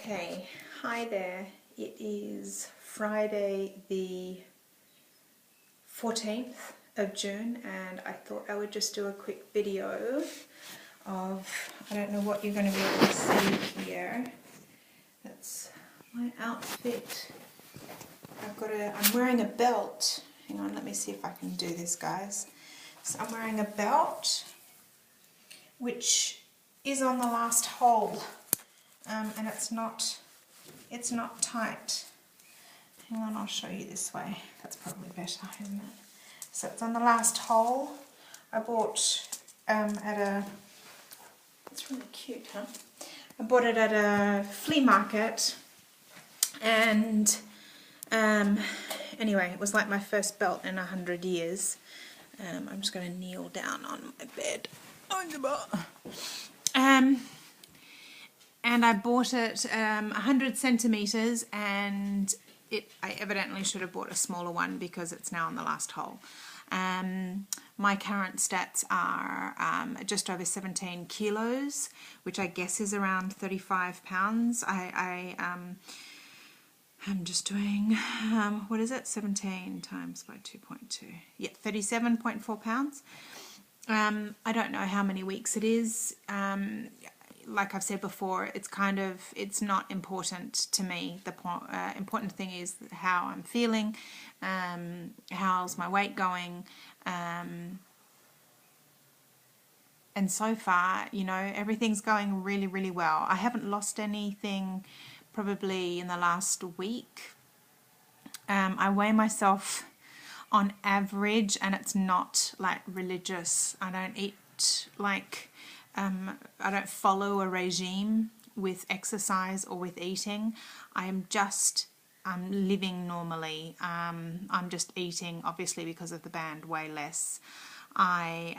Okay, hi there. It is Friday the 14th of June and I thought I would just do a quick video of, I don't know what you're going to be able to see here. That's my outfit. I'm wearing a belt. Hang on, let me see if I can do this, guys. So I'm wearing a belt which is on the last hole. And it's not tight. Hang on, I'll show you this way. That's probably better, isn't it? So it's on the last hole. I bought at a, it's really cute, huh? I bought it at a flea market, and anyway, it was like my first belt in 100 years. I'm just going to kneel down on my bed. And I bought it 100 centimeters, and I evidently should have bought a smaller one because it's now on the last hole. My current stats are just over 17 kilos, which I guess is around 35 pounds. I'm just doing, what is it? 17 times by 2.2. Yeah, 37.4 pounds. I don't know how many weeks it is. Like I've said before, it's not important to me. The important thing is how I'm feeling, how's my weight going, and so far, you know, everything's going really, really well. I haven't lost anything probably in the last week. I weigh myself on average, and it's not like religious. I don't eat like... I don't follow a regime with exercise or with eating. I'm living normally. I'm just eating, obviously because of the band, way less. I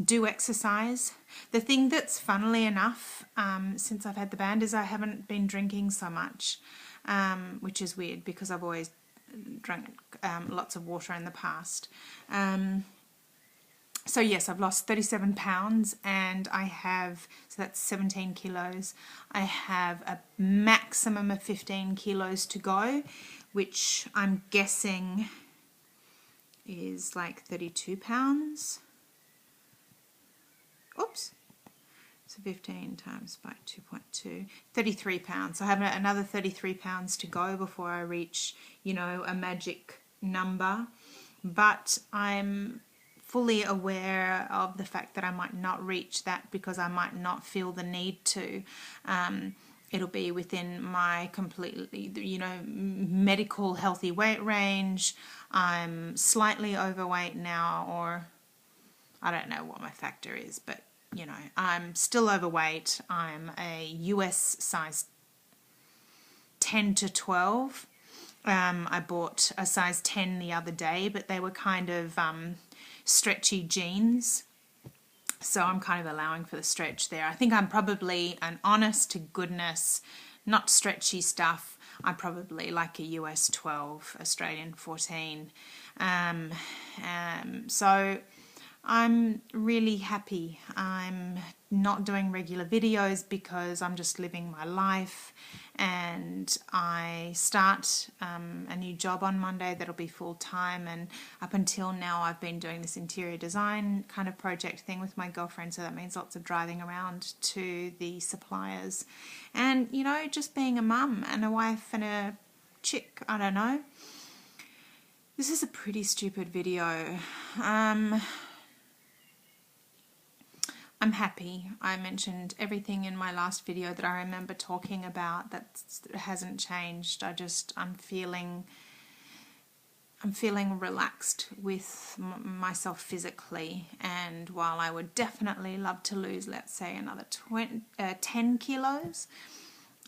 do exercise. The thing that's, funnily enough, since I've had the band, is I haven't been drinking so much, which is weird because I've always drunk lots of water in the past. So yes, I've lost 37 pounds, and I have, so that's 17 kilos. I have a maximum of 15 kilos to go, which I'm guessing is like 32 pounds. Oops. So 15 times by 2.2, 33 pounds. So I have another 33 pounds to go before I reach, you know, a magic number. But I'm fully aware of the fact that I might not reach that because I might not feel the need to. It'll be within my completely, you know, medical healthy weight range. I'm slightly overweight now, or I don't know what my factor is, but you know, I'm still overweight. I'm a US size 10 to 12. I bought a size 10 the other day, but they were kind of stretchy jeans, so I'm kind of allowing for the stretch there. I think I'm probably an honest to goodness, not stretchy stuff. I'm probably like a US 12, Australian 14. So I'm really happy. I'm not doing regular videos because I'm just living my life, and I start a new job on Monday that'll be full-time, and up until now I've been doing this interior design kind of project thing with my girlfriend, so that means lots of driving around to the suppliers and, you know, just being a mum and a wife and a chick. I don't know. This is a pretty stupid video. I'm happy. I mentioned everything in my last video that I remember talking about. That hasn't changed. I'm feeling relaxed with myself physically, and while I would definitely love to lose, let's say, another 10 kilos,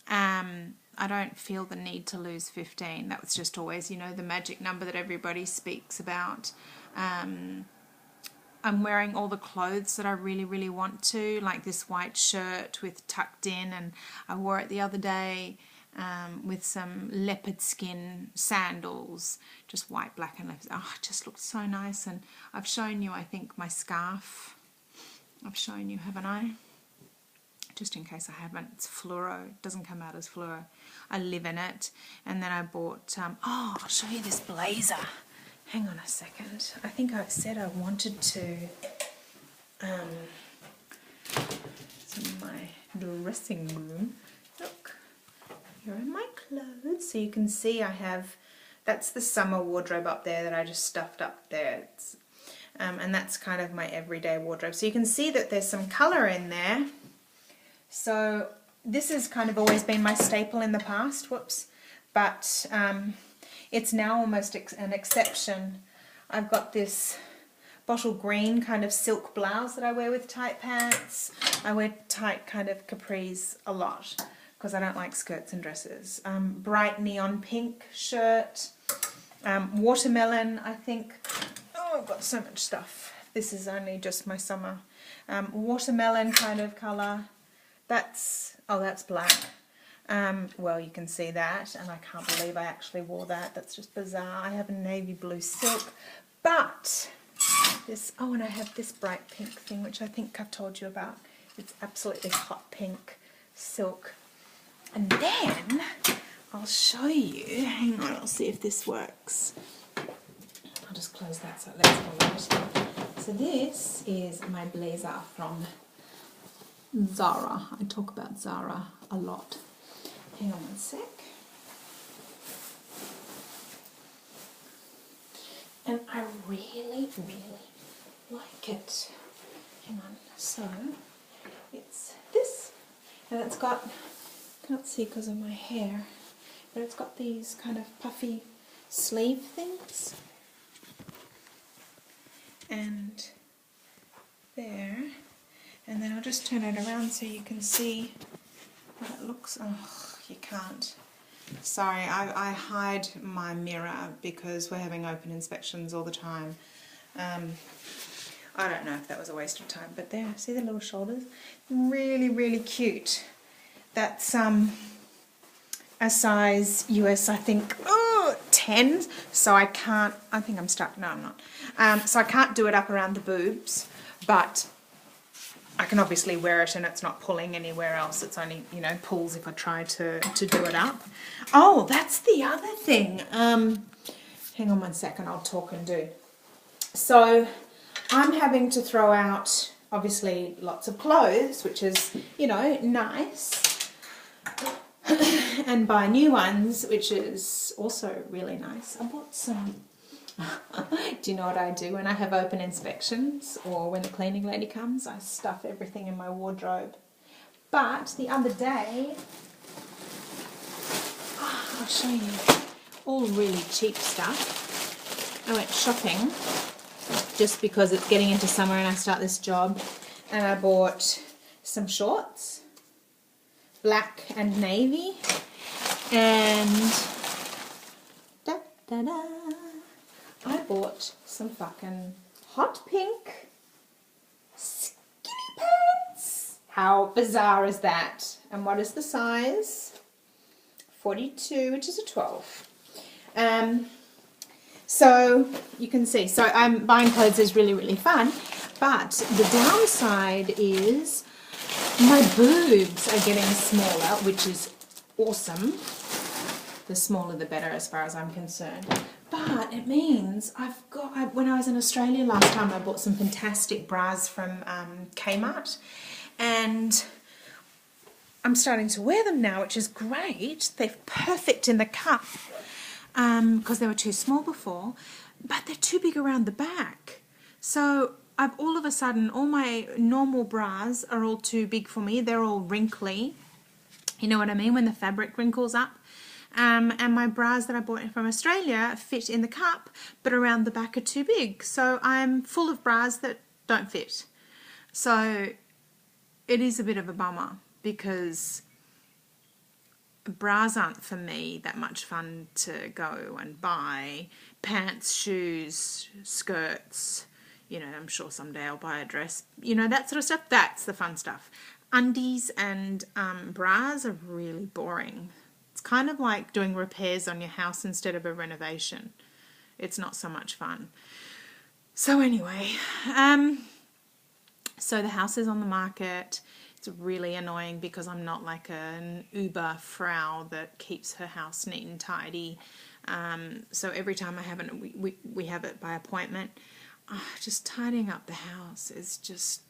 I don't feel the need to lose 15. That was just always, you know, the magic number that everybody speaks about. I'm wearing all the clothes that I really, really want to, like this white shirt with tucked in, and I wore it the other day with some leopard skin sandals, just white, black and leopard. Oh, it just looked so nice. And I've shown you, I think, my scarf. I've shown you, haven't I? just in case I haven't. It's fluoro. It doesn't come out as fluoro. I live in it. And then I bought, oh, I'll show you this blazer. Hang on a second. I think I said I wanted to, it's in my dressing room. Look, here are my clothes. So you can see I have, that's the summer wardrobe up there that I just stuffed up there. It's, and that's kind of my everyday wardrobe. So you can see that there's some colour in there. So this has kind of always been my staple in the past, whoops, but it's now almost an exception. I've got this bottle green kind of silk blouse that I wear with tight pants. I wear tight kind of capris a lot because I don't like skirts and dresses. Bright neon pink shirt, watermelon, I think. Oh, I've got so much stuff. This is only just my summer. Watermelon kind of colour. That's black. Well, you can see that, and I can't believe I actually wore that. That's just bizarre. I have a navy blue silk, but this, oh, and I have this bright pink thing, which I think I've told you about. It's absolutely hot pink silk. And then I'll show you, hang on, I'll see if this works. I'll just close that so it lets more light in. So this is my blazer from Zara. I talk about Zara a lot. Hang on one sec. And I really, really like it. Hang on. So it's this, and it's got, can't see because of my hair, but it's got these kind of puffy sleeve things. And there. And then I'll just turn it around so you can see what it looks. Oh, you can't. Sorry, I hide my mirror because we're having open inspections all the time. I don't know if that was a waste of time, but there, see the little shoulders? Really, really cute. That's a size US, I think, 10. So I can't, I think I'm stuck. No, I'm not. So I can't do it up around the boobs, but I can obviously wear it and it's not pulling anywhere else. It's only, you know, pulls if I try to do it up. Oh, that's the other thing. Hang on one second, I'll talk and do. So I'm having to throw out, obviously, lots of clothes, which is, you know, nice. And buy new ones, which is also really nice. I bought some. Do you know what I do when I have open inspections or when the cleaning lady comes? I stuff everything in my wardrobe. But the other day, I'll show you, all really cheap stuff. I went shopping just because it's getting into summer and I start this job, and I bought some shorts, black and navy, and I bought some fucking hot pink skinny pants. How bizarre is that? And what is the size? 42, which is a 12. So you can see, so buying clothes is really, really fun, but the downside is my boobs are getting smaller, which is awesome. The smaller the better as far as I'm concerned. But it means I've got, when I was in Australia last time, I bought some fantastic bras from Kmart, and I'm starting to wear them now, which is great. They're perfect in the cup because they were too small before, but they're too big around the back. So I've all of a sudden, all my normal bras are all too big for me. They're all wrinkly. You know what I mean? When the fabric wrinkles up. And my bras that I bought from Australia fit in the cup, but around the back are too big. So I'm full of bras that don't fit. So it is a bit of a bummer because bras aren't for me that much fun to go and buy. Pants, shoes, skirts, you know, I'm sure someday I'll buy a dress. You know, that sort of stuff, that's the fun stuff. Undies and bras are really boring. It's kind of like doing repairs on your house instead of a renovation. It's not so much fun. So anyway, so the house is on the market. It's really annoying because I'm not like an Uber frau that keeps her house neat and tidy. So every time we have it by appointment. Just tidying up the house is just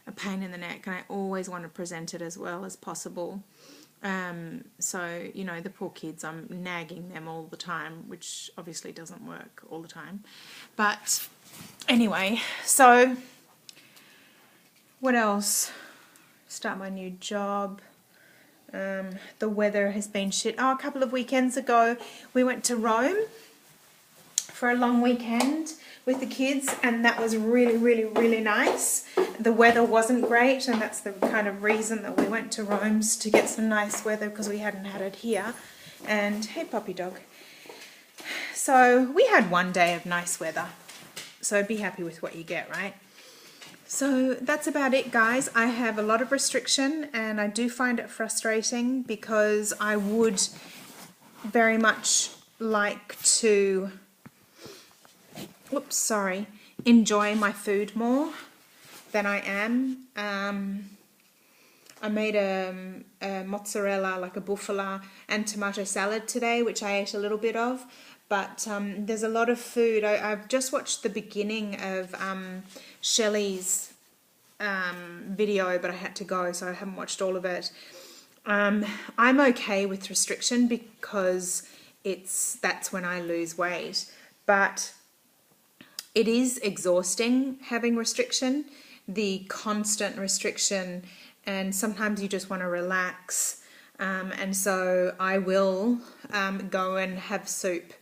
a pain in the neck, and I always want to present it as well as possible. So, you know, the poor kids, I'm nagging them all the time, which obviously doesn't work all the time. But anyway, so what else? Start my new job. The weather has been shit. Oh, a couple of weekends ago, we went to Rome for a long weekend with the kids, and that was really, really, really nice. The weather wasn't great, and that's the kind of reason that we went to Rome's, to get some nice weather, because we hadn't had it here. And hey, puppy dog. So we had one day of nice weather, so be happy with what you get, right? So that's about it, guys. I have a lot of restriction, and I do find it frustrating because I would very much like to enjoy my food more than I am. I made a mozzarella, like a bufala, and tomato salad today, which I ate a little bit of. But there's a lot of food. I've just watched the beginning of Shelley's video, but I had to go, so I haven't watched all of it. I'm okay with restriction because that's when I lose weight. But it is exhausting having restriction, the constant restriction, and sometimes you just want to relax. And so I will go and have soup.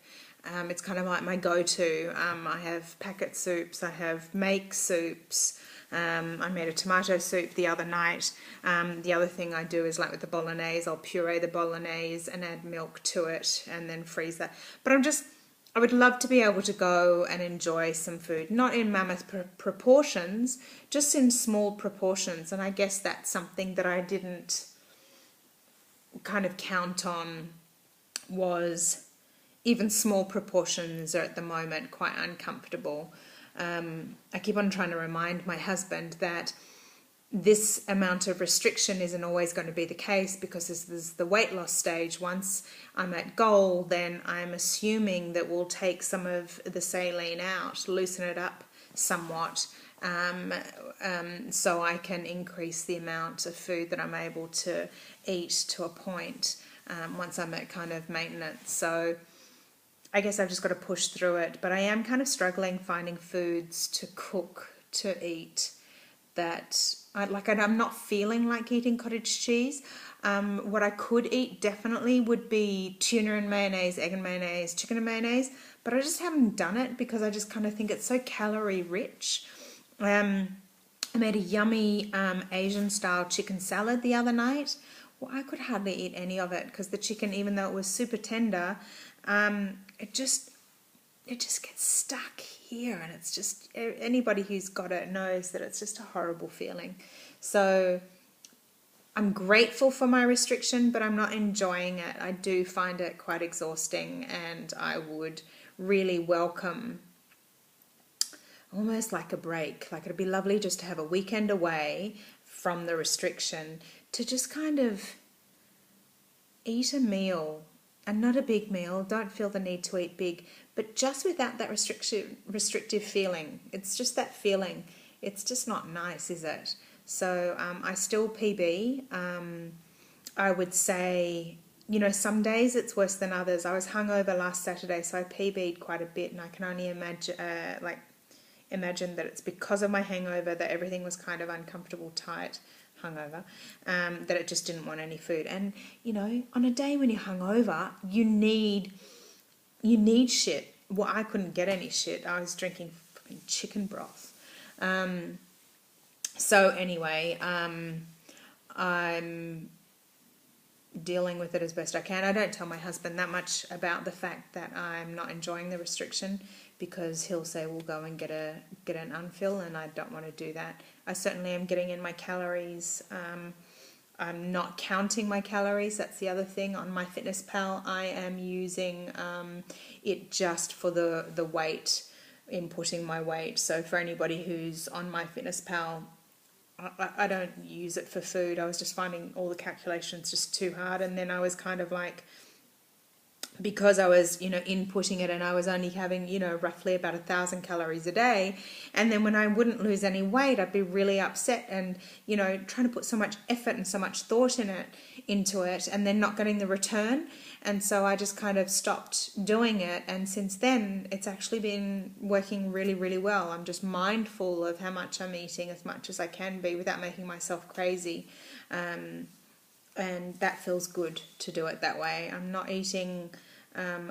It's kind of like my go-to. I have packet soups, I have make soups. I made a tomato soup the other night. The other thing I do is, like with the bolognese, I'll puree the bolognese and add milk to it and then freeze that. But I would love to be able to go and enjoy some food, not in mammoth proportions, just in small proportions. And I guess that's something that I didn't kind of count on, was even small proportions are at the moment quite uncomfortable. I keep on trying to remind my husband that this amount of restriction isn't always going to be the case, because this is the weight loss stage. Once I'm at goal, then I'm assuming that we'll take some of the saline out, loosen it up somewhat, so I can increase the amount of food that I'm able to eat to a point once I'm at kind of maintenance. So I guess I've just got to push through it, but I am kind of struggling finding foods to cook, to eat, that I'm not feeling like eating cottage cheese. What I could eat definitely would be tuna and mayonnaise, egg and mayonnaise, chicken and mayonnaise, but I just haven't done it because I just kind of think it's so calorie rich. I made a yummy Asian style chicken salad the other night. Well, I could hardly eat any of it because the chicken, even though it was super tender, it just gets stuck here, and it's just, anybody who's got it knows that it's just a horrible feeling. So I'm grateful for my restriction, but I'm not enjoying it. I do find it quite exhausting, and I would really welcome almost like a break. Like, it'd be lovely just to have a weekend away from the restriction, to just kind of eat a meal, and not a big meal. Don't feel the need to eat big, but just without that restrictive feeling. It's just that feeling. It's just not nice, is it? So I still PB. I would say, you know, some days it's worse than others. I was hungover last Saturday, so I PB'd quite a bit, and I can only imagine that it's because of my hangover that everything was kind of uncomfortable, tight, hungover, that it just didn't want any food. And, you know, on a day when you're hungover, you need shit. Well, I couldn't get any shit. I was drinking fucking chicken broth. So anyway, I'm dealing with it as best I can. I don't tell my husband that much about the fact that I'm not enjoying the restriction, because he'll say, we'll go and get an unfill, and I don't want to do that. I certainly am getting in my calories. I'm not counting my calories. That's the other thing. On MyFitnessPal, I am using it just for the weight, inputting my weight. So for anybody who's on MyFitnessPal, I don't use it for food. I was just finding all the calculations just too hard, and then I was kind of like, because I was, inputting it and I was only having, roughly about 1,000 calories a day. And then when I wouldn't lose any weight, I'd be really upset and, trying to put so much effort and so much thought into it and then not getting the return. And so I just kind of stopped doing it. And since then, it's actually been working really, really well. I'm just mindful of how much I'm eating, as much as I can be, without making myself crazy. And that feels good to do it that way. I'm not eating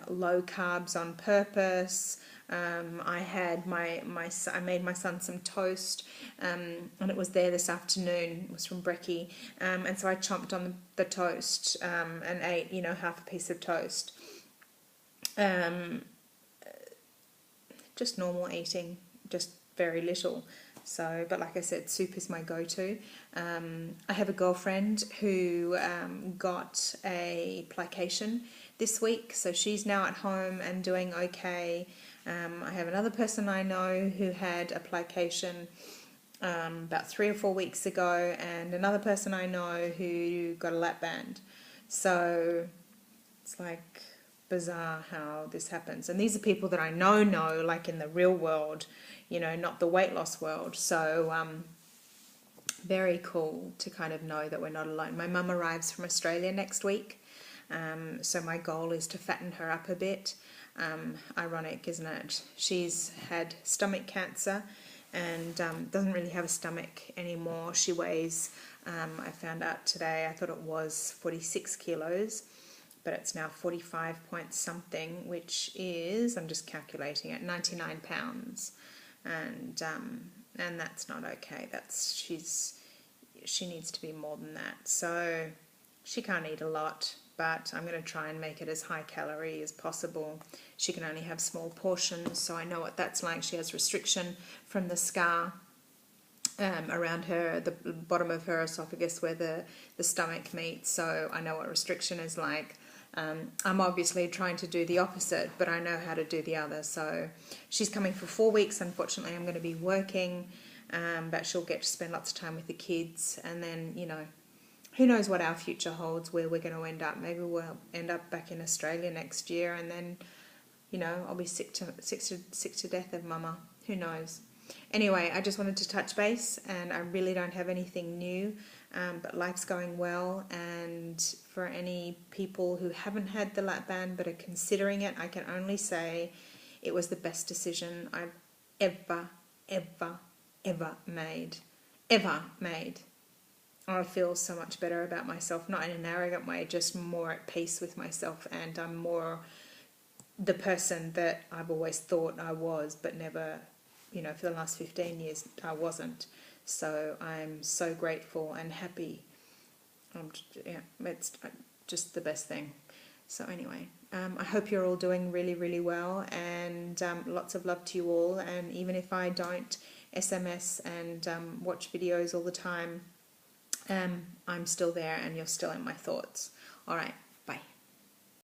low carbs on purpose. I made my son some toast, and it was there this afternoon. It was from Brekkie, and so I chomped on the toast and ate, half a piece of toast. Just normal eating, just very little. So, but like I said, soup is my go-to. I have a girlfriend who got a plication this week, so she's now at home and doing okay. I have another person I know who had a plication about 3 or 4 weeks ago, and another person I know who got a LapBand. So it's like bizarre how this happens. And these are people that I know, like in the real world, not the weight loss world. So very cool to kind of know that we're not alone. My mum arrives from Australia next week, so my goal is to fatten her up a bit. Ironic, isn't it? She's had stomach cancer and doesn't really have a stomach anymore. She weighs, I found out today, I thought it was 46 kilos, but it's now 45 point something, which is, I'm just calculating it, 99 pounds. And that's not okay. She needs to be more than that. So she can't eat a lot, but I'm going to try and make it as high calorie as possible. She can only have small portions, so I know what that's like. She has restriction from the scar around the bottom of her esophagus where the stomach meets, so I know what restriction is like. I'm obviously trying to do the opposite, but I know how to do the other. So she's coming for 4 weeks. Unfortunately, I'm going to be working, but she'll get to spend lots of time with the kids. And then, who knows what our future holds, where we're going to end up. Maybe we'll end up back in Australia next year, and then, I'll be sick to death of mama. Who knows? Anyway, I just wanted to touch base, and I really don't have anything new, but life's going well. And for any people who haven't had the LapBand but are considering it, I can only say it was the best decision I've ever made. I feel so much better about myself, not in an arrogant way, just more at peace with myself, and I'm more the person that I've always thought I was, but never, for the last 15 years I wasn't. So I'm so grateful and happy. It's just the best thing. So anyway, I hope you're all doing really, really well, and lots of love to you all. And even if I don't SMS and watch videos all the time, I'm still there, and you're still in my thoughts. All right.